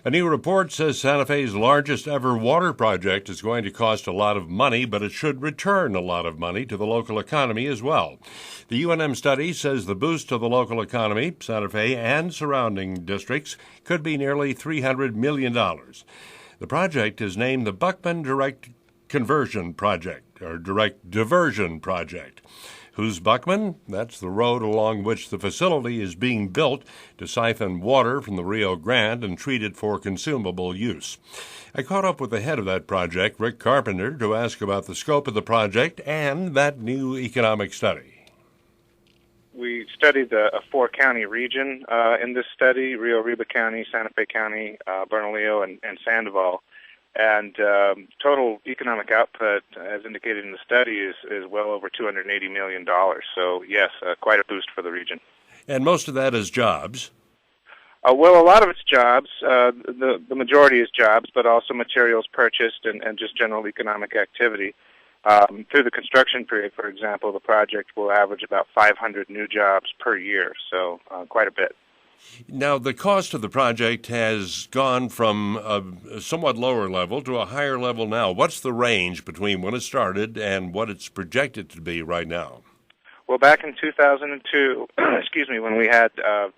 A new report says Santa Fe's largest ever water project is going to cost a lot of money, but it should return a lot of money to the local economy as well. The UNM study says the boost to the local economy, Santa Fe and surrounding districts, could be nearly $300 million. The project is named the Buckman Direct Conversion Project, or Direct Diversion Project. Who's Buckman? That's the road along which the facility is being built to siphon water from the Rio Grande and treat it for consumable use. I caught up with the head of that project, Rick Carpenter, to ask about the scope of the project and that new economic study. We studied a four-county region in this study: Rio Arriba County, Santa Fe County, Bernalillo, and Sandoval. And total economic output, as indicated in the study, is well over $280 million. So, yes, quite a boost for the region. And most of that is jobs? Well, a lot of it's jobs. The majority is jobs, but also materials purchased and just general economic activity. Through the construction period, for example, the project will average about 500 new jobs per year, so quite a bit. Now, the cost of the project has gone from a somewhat lower level to a higher level now. What's the range between when it started and what it's projected to be right now? Well, back in 2002, when we had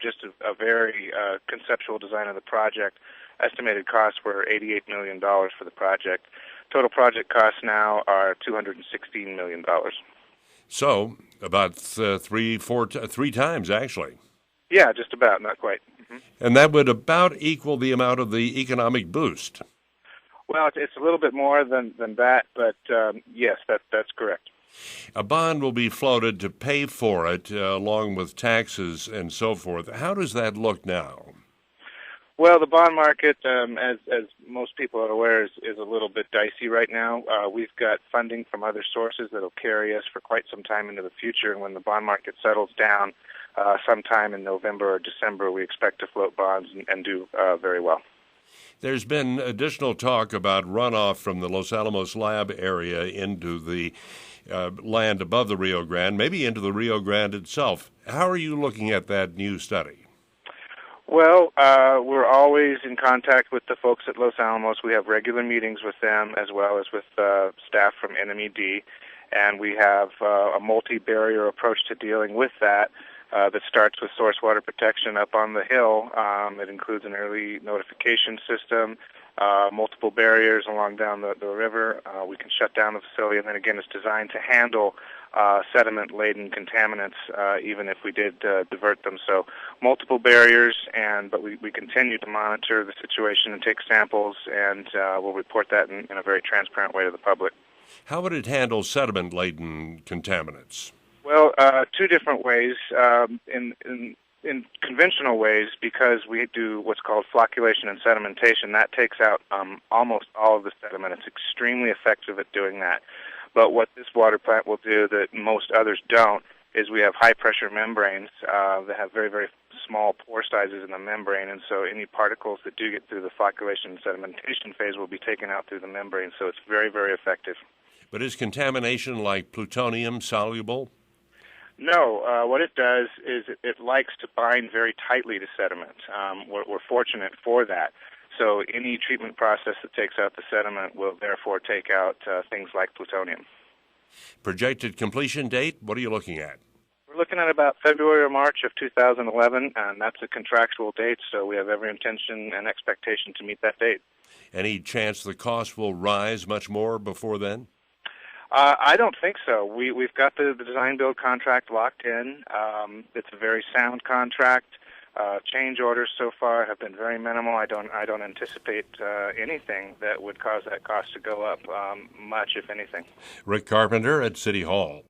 just a very conceptual design of the project, estimated costs were $88 million for the project. Total project costs now are $216 million. So, about three times, actually. Yeah, just about, not quite. Mm-hmm. And that would about equal the amount of the economic boost. Well, it's a little bit more than that, but yes, that's correct. A bond will be floated to pay for it, along with taxes and so forth. How does that look now? Well, the bond market, as most people are aware, is a little bit dicey right now. We've got funding from other sources that will carry us for quite some time into the future, and when the bond market settles down, sometime in November or December, we expect to float bonds and do very well. There's been additional talk about runoff from the Los Alamos lab area into the land above the Rio Grande, maybe into the Rio Grande itself. How are you looking at that new study? Well, we're always in contact with the folks at Los Alamos. We have regular meetings with them as well as with staff from NMED, and we have a multi-barrier approach to dealing with that. That starts with source water protection up on the hill. It includes an early notification system, multiple barriers along down the river. We can shut down the facility, and then again, it's designed to handle sediment-laden contaminants, even if we did divert them. So multiple barriers, but we continue to monitor the situation and take samples, and we'll report that in a very transparent way to the public. How would it handle sediment-laden contaminants? Well, two different ways. In conventional ways, because we do what's called flocculation and sedimentation, that takes out almost all of the sediment. It's extremely effective at doing that. But what this water plant will do that most others don't is we have high-pressure membranes that have very, very small pore sizes in the membrane, and so any particles that do get through the flocculation and sedimentation phase will be taken out through the membrane, so it's very, very effective. But is contamination like plutonium soluble? No, what it does is it likes to bind very tightly to sediment. We're fortunate for that. So any treatment process that takes out the sediment will therefore take out things like plutonium. Projected completion date, what are you looking at? We're looking at about February or March of 2011, and that's a contractual date, so we have every intention and expectation to meet that date. Any chance the cost will rise much more before then? I don't think so. We've got the design-build contract locked in. It's a very sound contract. Change orders so far have been very minimal. I don't anticipate anything that would cause that cost to go up much, if anything. Rick Carpenter at City Hall.